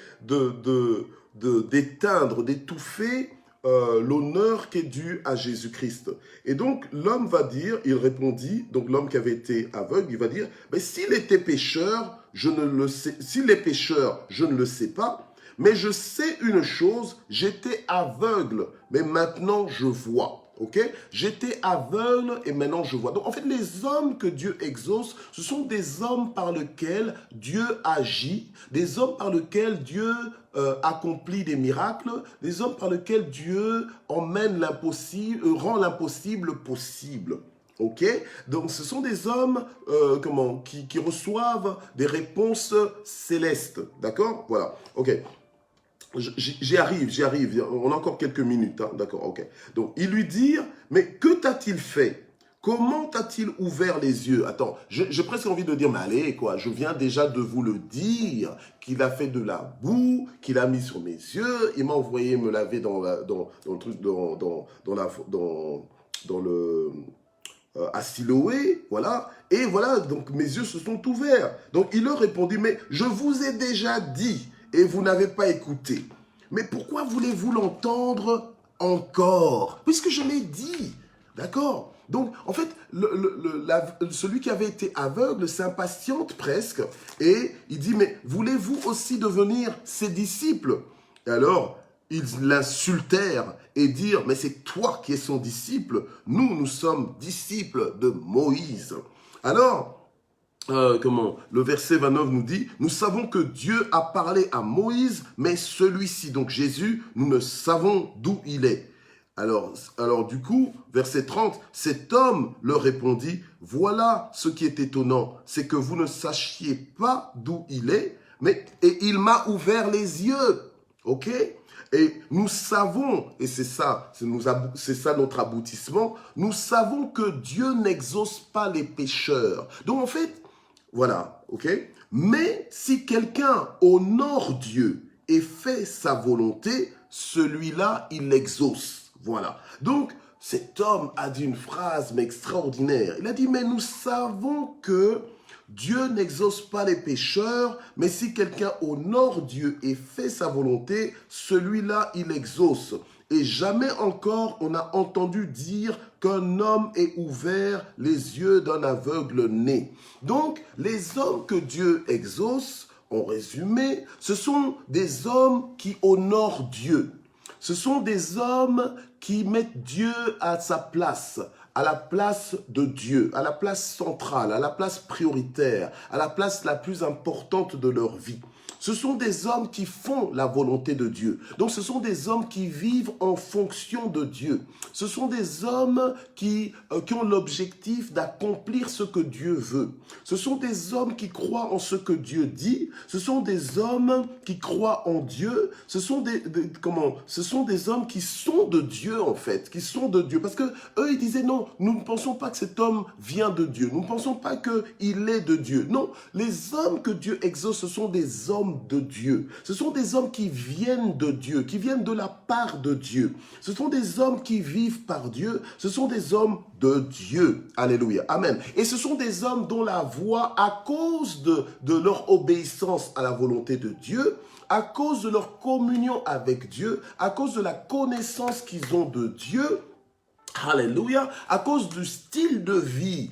d'éteindre, d'étouffer l'honneur qui est dû à Jésus-Christ. Et donc, l'homme va dire, il répondit, donc l'homme qui avait été aveugle, il va dire, mais s'il était pécheur, je ne le sais, s'il est pécheur, je ne le sais pas, mais je sais une chose, j'étais aveugle, mais maintenant je vois. Ok, j'étais aveugle et maintenant je vois. Donc en fait, les hommes que Dieu exauce, ce sont des hommes par lesquels Dieu agit, des hommes par lesquels Dieu accomplit des miracles, des hommes par lesquels Dieu emmène l'impossible, rend l'impossible possible. Ok, donc ce sont des hommes qui reçoivent des réponses célestes. D'accord, voilà. Ok. J'y arrive, on a encore quelques minutes, hein. D'accord, ok. Donc, il lui dit, mais que t'a-t-il fait? Comment t'a-t-il ouvert les yeux? Attends, j'ai presque envie de dire, mais allez, quoi, je viens déjà de vous le dire, qu'il a fait de la boue, qu'il a mis sur mes yeux, il m'a envoyé me laver à Siloé, voilà, et voilà, donc mes yeux se sont ouverts. Donc, il leur répondit, mais je vous ai déjà dit, et vous n'avez pas écouté. Mais pourquoi voulez-vous l'entendre encore? Puisque je l'ai dit, d'accord? Donc, en fait, celui qui avait été aveugle s'impatiente presque, et il dit, mais voulez-vous aussi devenir ses disciples? Et alors, ils l'insultèrent et dirent, mais c'est toi qui es son disciple, nous sommes disciples de Moïse. Alors, le verset 29 nous dit, nous savons que Dieu a parlé à Moïse, mais celui-ci, donc Jésus, nous ne savons d'où il est. Alors du coup, verset 30, cet homme leur répondit, voilà ce qui est étonnant, c'est que vous ne sachiez pas d'où il est, et il m'a ouvert les yeux. Ok? Et nous savons, et c'est ça notre aboutissement, nous savons que Dieu n'exauce pas les pécheurs. Donc en fait, voilà, ok? Mais si quelqu'un honore Dieu et fait sa volonté, celui-là, il l'exauce. Voilà. Donc, cet homme a dit une phrase mais extraordinaire. Il a dit, mais nous savons que Dieu n'exauce pas les pécheurs, mais si quelqu'un honore Dieu et fait sa volonté, celui-là, il exauce. et jamais encore on a entendu dire qu'un homme ait ouvert les yeux d'un aveugle né. Donc, les hommes que Dieu exauce, en résumé, ce sont des hommes qui honorent Dieu. Ce sont des hommes qui mettent Dieu à sa place, à la place de Dieu, à la place centrale, à la place prioritaire, à la place la plus importante de leur vie. Ce sont des hommes qui font la volonté de Dieu. Donc ce sont des hommes qui vivent en fonction de Dieu. Ce sont des hommes qui ont l'objectif d'accomplir ce que Dieu veut. Ce sont des hommes qui croient en ce que Dieu dit. Ce sont des hommes qui croient en Dieu. Ce sont des hommes qui sont de Dieu en fait, qui sont de Dieu. Parce que eux ils disaient non, nous ne pensons pas que cet homme vient de Dieu. Nous ne pensons pas qu'il est de Dieu. Non, les hommes que Dieu exauce, ce sont des hommes de Dieu. Ce sont des hommes qui viennent de Dieu, qui viennent de la part de Dieu. Ce sont des hommes qui vivent par Dieu. Ce sont des hommes de Dieu. Alléluia. Amen. Et ce sont des hommes dont la voix, à cause de leur obéissance à la volonté de Dieu, à cause de leur communion avec Dieu, à cause de la connaissance qu'ils ont de Dieu, alléluia, à cause du style de vie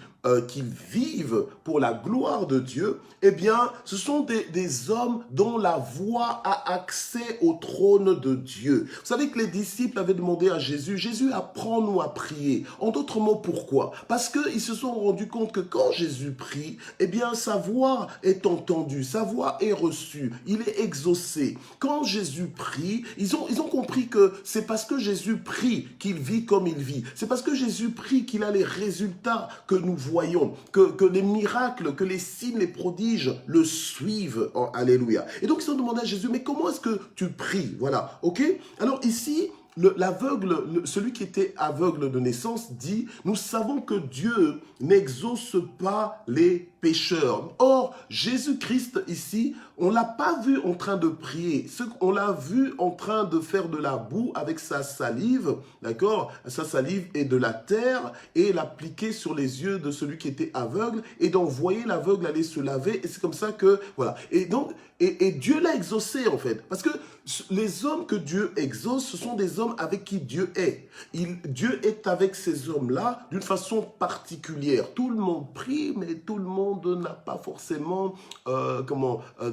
qu'ils vivent pour la gloire de Dieu, eh bien, ce sont des hommes dont la voix a accès au trône de Dieu. Vous savez que les disciples avaient demandé à Jésus, Jésus, apprends-nous à prier. En d'autres mots, pourquoi? Parce qu'ils se sont rendus compte que quand Jésus prie, eh bien, sa voix est entendue, sa voix est reçue, il est exaucé. Quand Jésus prie, ils ont compris que c'est parce que Jésus prie qu'il vit comme il vit. C'est parce que Jésus prie qu'il a les résultats que nous voyons, que les miracles, que les signes, les prodiges le suivent. Oh, alléluia. Et donc, ils ont demandé à Jésus, mais comment est-ce que tu pries? Voilà, ok? Alors ici, l'aveugle, celui qui était aveugle de naissance dit, nous savons que Dieu n'exauce pas les pécheurs. Or, Jésus-Christ ici, on ne l'a pas vu en train de prier. On l'a vu en train de faire de la boue avec sa salive, d'accord? Sa salive et de la terre, et l'appliquer sur les yeux de celui qui était aveugle, et d'envoyer l'aveugle aller se laver, et c'est comme ça que, voilà. Et donc, et Dieu l'a exaucé en fait, parce que les hommes que Dieu exauce, ce sont des hommes avec qui Dieu est. Dieu est avec ces hommes-là d'une façon particulière. Tout le monde prie, mais tout le monde n'a pas forcément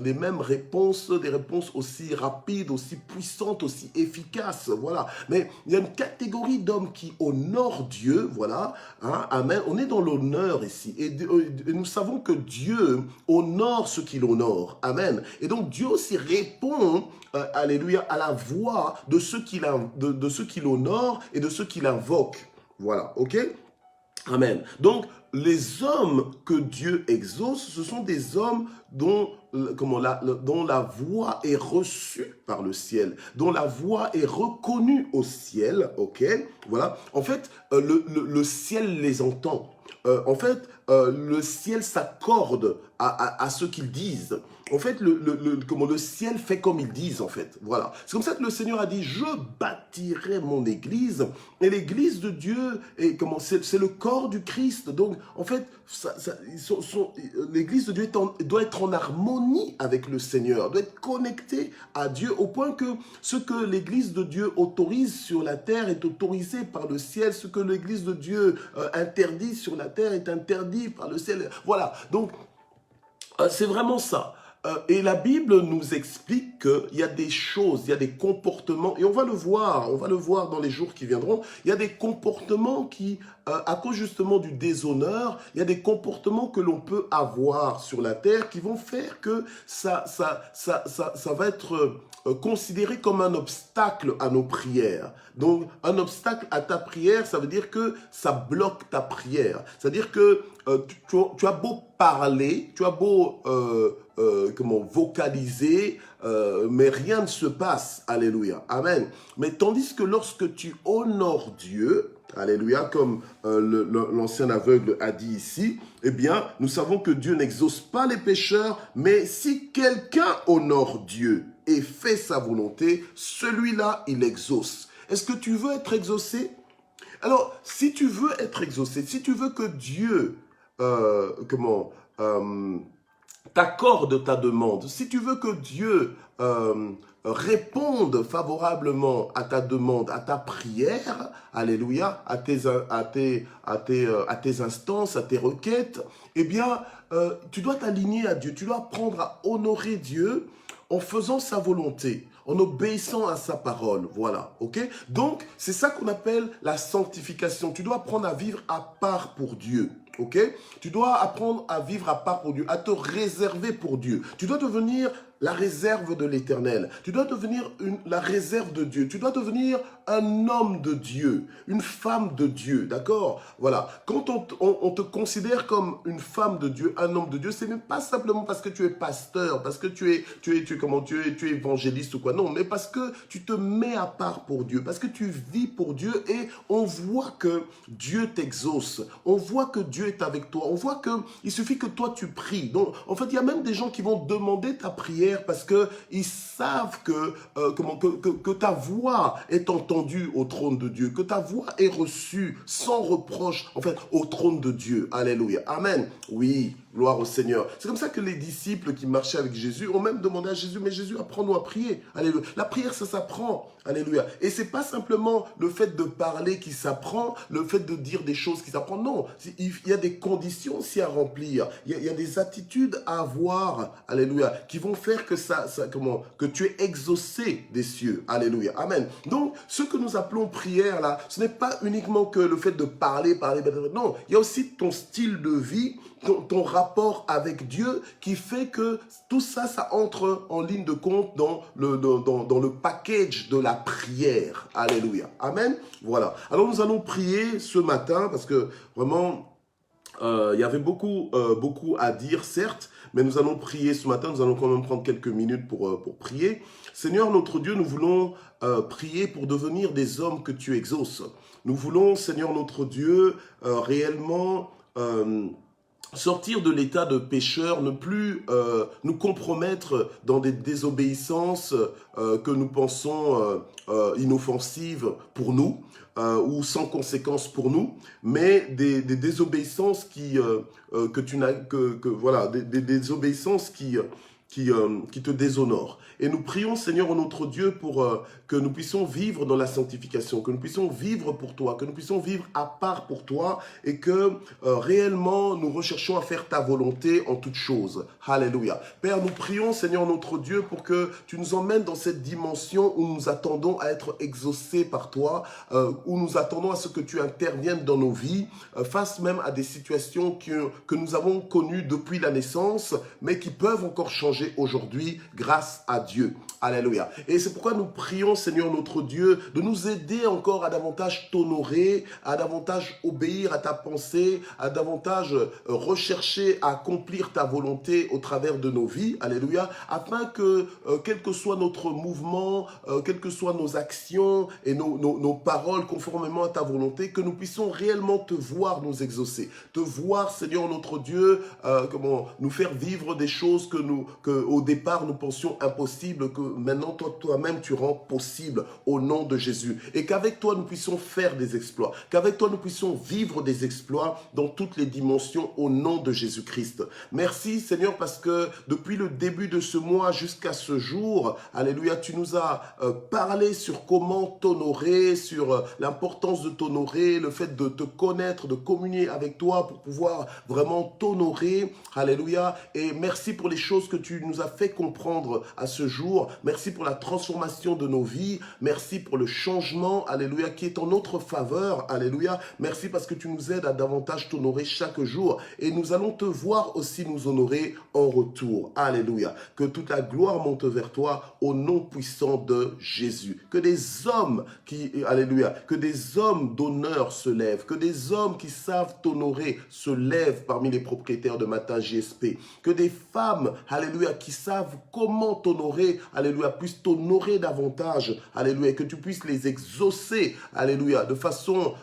les mêmes réponses, des réponses aussi rapides, aussi puissantes, aussi efficaces. Voilà. Mais il y a une catégorie d'hommes qui honorent Dieu. Voilà. Hein, amen. On est dans l'honneur ici. Et nous savons que Dieu honore ce qu'il honore. Amen. Et donc Dieu aussi répond alléluia, à la voix de ceux qu'il honore et de ceux qu'il invoque. Voilà, ok? Amen. Donc, les hommes que Dieu exauce, ce sont des hommes dont la voix est reçue par le ciel, dont la voix est reconnue au ciel, ok? Voilà. En fait, le ciel les entend. Le ciel s'accorde à ce qu'ils disent. En fait, le ciel fait comme ils disent, en fait. Voilà. C'est comme ça que le Seigneur a dit, je bâtirai mon église. Et l'église de Dieu, c'est le corps du Christ. Donc, en fait, l'église de Dieu doit être en harmonie avec le Seigneur, doit être connectée à Dieu, au point que ce que l'église de Dieu autorise sur la terre est autorisé par le ciel. Ce que l'église de Dieu interdit sur la terre est interdit par le ciel. Voilà. Donc, c'est vraiment ça. Et la Bible nous explique qu'il y a des choses, il y a des comportements, et on va le voir dans les jours qui viendront, il y a des comportements qui, à cause justement du déshonneur, il y a des comportements que l'on peut avoir sur la terre qui vont faire que ça va être considéré comme un obstacle à nos prières. Donc, un obstacle à ta prière, ça veut dire que ça bloque ta prière. C'est-à-dire que tu as beau parler, tu as beau vocaliser, mais rien ne se passe. Alléluia. Amen. Mais tandis que lorsque tu honores Dieu, alléluia, comme l'ancien aveugle a dit ici, eh bien, nous savons que Dieu n'exauce pas les pécheurs, mais si quelqu'un honore Dieu et fait sa volonté, celui-là, il exauce. Est-ce que tu veux être exaucé? Alors, si tu veux être exaucé, si tu veux que Dieu, t'accorde ta demande, si tu veux que Dieu réponde favorablement à ta demande, à ta prière, alléluia, à tes instances, à tes requêtes, eh bien, tu dois t'aligner à Dieu, tu dois apprendre à honorer Dieu en faisant sa volonté, en obéissant à sa parole, voilà, ok? Donc, c'est ça qu'on appelle la sanctification. Tu dois apprendre à vivre à part pour Dieu. Ok? Tu dois apprendre à vivre à part pour Dieu, à te réserver pour Dieu. Tu dois devenir la réserve de l'Éternel. Tu dois devenir la réserve de Dieu. Tu dois devenir un homme de Dieu, une femme de Dieu, d'accord? Voilà. Quand on te considère comme une femme de Dieu, un homme de Dieu, ce n'est pas simplement parce que tu es pasteur, parce que tu es évangéliste ou quoi. Non, mais parce que tu te mets à part pour Dieu, parce que tu vis pour Dieu et on voit que Dieu t'exauce. On voit que Dieu est avec toi. On voit qu'il suffit que toi tu pries. Donc, en fait, il y a même des gens qui vont demander ta prière parce qu'ils savent que ta voix est entendue au trône de Dieu, que ta voix est reçue sans reproche, en fait, au trône de Dieu. Alléluia. Amen. Oui, gloire au Seigneur. C'est comme ça que les disciples qui marchaient avec Jésus ont même demandé à Jésus, mais Jésus, apprends-nous à prier. Alléluia. La prière, ça s'apprend. Alléluia. Et c'est pas simplement le fait de parler qui s'apprend, le fait de dire des choses qui s'apprend. Non, il y a des conditions aussi à remplir. Il y a des attitudes à avoir. Alléluia. Qui vont faire que tu es exaucé des cieux. Alléluia. Amen. Donc, ce que nous appelons prière là, ce n'est pas uniquement que le fait de parler. Non, il y a aussi ton style de vie, ton rapport avec Dieu qui fait que tout ça, ça entre en ligne de compte dans le package de la prière. Alléluia. Amen. Voilà. Alors, nous allons prier ce matin parce que vraiment, il y avait beaucoup à dire, certes, mais nous allons prier ce matin. Nous allons quand même prendre quelques minutes pour prier. Seigneur, notre Dieu, nous voulons prier pour devenir des hommes que tu exauces. Nous voulons, Seigneur, notre Dieu, réellement sortir de l'état de pécheur, ne plus nous compromettre dans des désobéissances que nous pensons inoffensives pour nous ou sans conséquence pour nous, mais des désobéissances des désobéissances qui te déshonorent. Et nous prions, Seigneur, notre Dieu, pour que nous puissions vivre dans la sanctification, que nous puissions vivre pour toi, que nous puissions vivre à part pour toi et que réellement nous recherchons à faire ta volonté en toutes choses. Alléluia. Père, nous prions, Seigneur, notre Dieu, pour que tu nous emmènes dans cette dimension où nous attendons à être exaucés par toi, où nous attendons à ce que tu interviennes dans nos vies, face même à des situations que nous avons connues depuis la naissance, mais qui peuvent encore changer aujourd'hui grâce à Dieu. Alléluia. Et c'est pourquoi nous prions, Seigneur notre Dieu, de nous aider encore à davantage t'honorer, à davantage obéir à ta pensée, à davantage rechercher à accomplir ta volonté au travers de nos vies. Alléluia. Afin que, quel que soit notre mouvement, quelles que soient nos actions et nos paroles conformément à ta volonté, que nous puissions réellement te voir nous exaucer. Te voir, Seigneur notre Dieu, nous faire vivre des choses que au départ nous pensions impossibles, que maintenant toi-même tu rends possible au nom de Jésus. Et qu'avec toi nous puissions faire des exploits, qu'avec toi nous puissions vivre des exploits dans toutes les dimensions au nom de Jésus-Christ. Merci Seigneur parce que depuis le début de ce mois jusqu'à ce jour, alléluia, tu nous as parlé sur comment t'honorer, sur l'importance de t'honorer, le fait de te connaître, de communier avec toi pour pouvoir vraiment t'honorer. Alléluia. Et merci pour les choses que tu nous as fait comprendre à ce jour. Merci pour la transformation de nos vies. Merci pour le changement, alléluia, qui est en notre faveur. Alléluia. Merci parce que tu nous aides à davantage t'honorer chaque jour. Et nous allons te voir aussi nous honorer en retour. Alléluia. Que toute la gloire monte vers toi au nom puissant de Jésus. Que des hommes que des hommes d'honneur se lèvent. Que des hommes qui savent t'honorer se lèvent parmi les propriétaires de Matin JSP. Que des femmes, alléluia, alléluia, qui savent comment t'honorer, alléluia, puissent t'honorer davantage, alléluia, et que tu puisses les exaucer, alléluia, de façon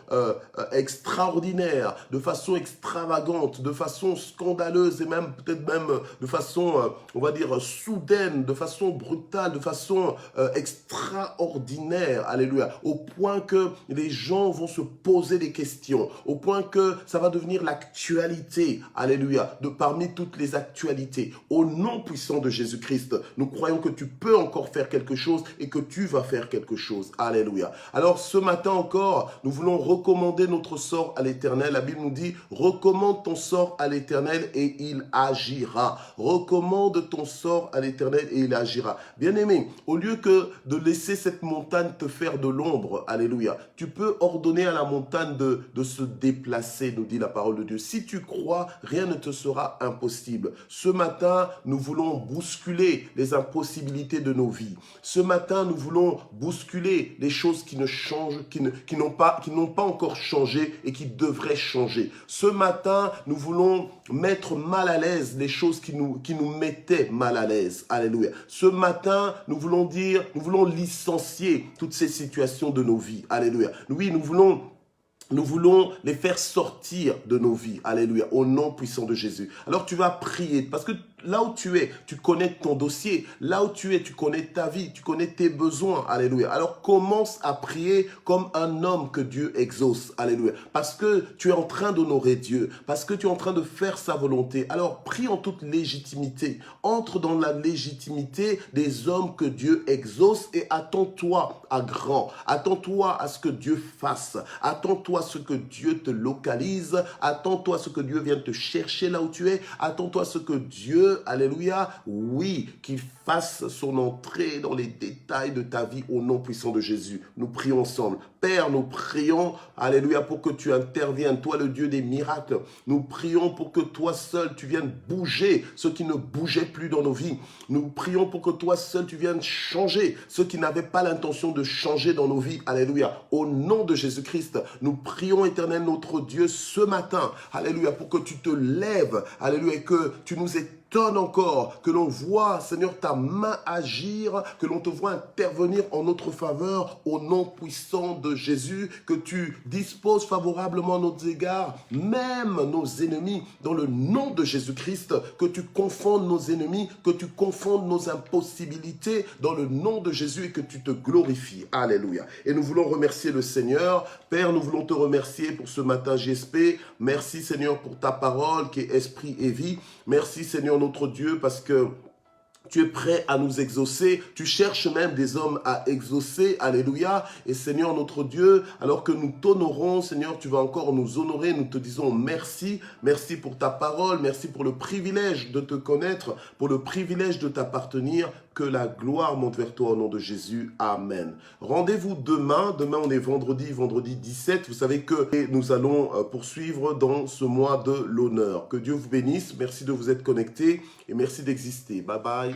extraordinaire, de façon extravagante, de façon scandaleuse et même peut-être même de façon, on va dire, soudaine, de façon brutale, de façon extraordinaire, alléluia, au point que les gens vont se poser des questions, au point que ça va devenir l'actualité, alléluia, de parmi toutes les actualités. Au nom puissant de Jésus-Christ, nous croyons que tu peux encore faire quelque chose et que tu vas faire quelque chose, alléluia. Alors ce matin encore, nous voulons recommander notre sort à l'Éternel. La Bible nous dit, recommande ton sort à l'Éternel et il agira. Recommande ton sort à l'Éternel et il agira. Bien-aimé, au lieu que de laisser cette montagne te faire de l'ombre, alléluia, tu peux ordonner à la montagne de se déplacer, nous dit la parole de Dieu. Si tu crois, rien ne te sera impossible. Ce matin, nous voulons bousculer les impossibilités de nos vies. Ce matin, nous voulons bousculer les choses qui ne changent, qui n'ont pas encore changé et qui devraient changer. Ce matin, nous voulons mettre mal à l'aise les choses qui nous mettaient mal à l'aise. Alléluia. Ce matin, nous voulons licencier toutes ces situations de nos vies. Alléluia. Oui, nous voulons les faire sortir de nos vies. Alléluia. Au nom puissant de Jésus. Alors tu vas prier parce que là où tu es, tu connais ton dossier. Là où tu es, tu connais ta vie, tu connais tes besoins. Alléluia. Alors commence à prier comme un homme que Dieu exauce. Alléluia. Parce que tu es en train d'honorer Dieu. Parce que tu es en train de faire sa volonté. Alors prie en toute légitimité. Entre dans la légitimité des hommes que Dieu exauce et attends-toi à grand. Attends-toi à ce que Dieu fasse. Attends-toi à ce que Dieu te localise. Attends-toi à ce que Dieu vienne te chercher là où tu es. Attends-toi à ce que Dieu, alléluia, oui, qu'il fasse son entrée dans les détails de ta vie au nom puissant de Jésus. Nous prions ensemble. Père, nous prions, alléluia, pour que tu interviennes, toi le Dieu des miracles. Nous prions pour que toi seul, tu viennes bouger ce qui ne bougeait plus dans nos vies. Nous prions pour que toi seul, tu viennes changer ce qui n'avait pas l'intention de changer dans nos vies. Alléluia. Au nom de Jésus-Christ, nous prions, éternel notre Dieu, ce matin, alléluia, pour que tu te lèves, alléluia, et que tu nous étonnes encore, que l'on voit, Seigneur, ta main agir, que l'on te voit intervenir en notre faveur, au nom puissant de Jésus, que tu disposes favorablement à nos égards, même nos ennemis, dans le nom de Jésus-Christ, que tu confondes nos ennemis, que tu confondes nos impossibilités, dans le nom de Jésus, et que tu te glorifies. Alléluia. Et nous voulons remercier le Seigneur. Père, nous voulons te remercier pour ce matin GSP. Merci, Seigneur, pour ta parole qui est esprit et vie. Merci, Seigneur, notre Dieu, parce que tu es prêt à nous exaucer. Tu cherches même des hommes à exaucer. Alléluia. Et Seigneur notre Dieu, alors que nous t'honorons, Seigneur, tu vas encore nous honorer. Nous te disons merci. Merci pour ta parole. Merci pour le privilège de te connaître, pour le privilège de t'appartenir. Que la gloire monte vers toi au nom de Jésus. Amen. Rendez-vous demain. Demain, on est vendredi 17. Vous savez que nous allons poursuivre dans ce mois de l'honneur. Que Dieu vous bénisse. Merci de vous être connectés et merci d'exister. Bye bye.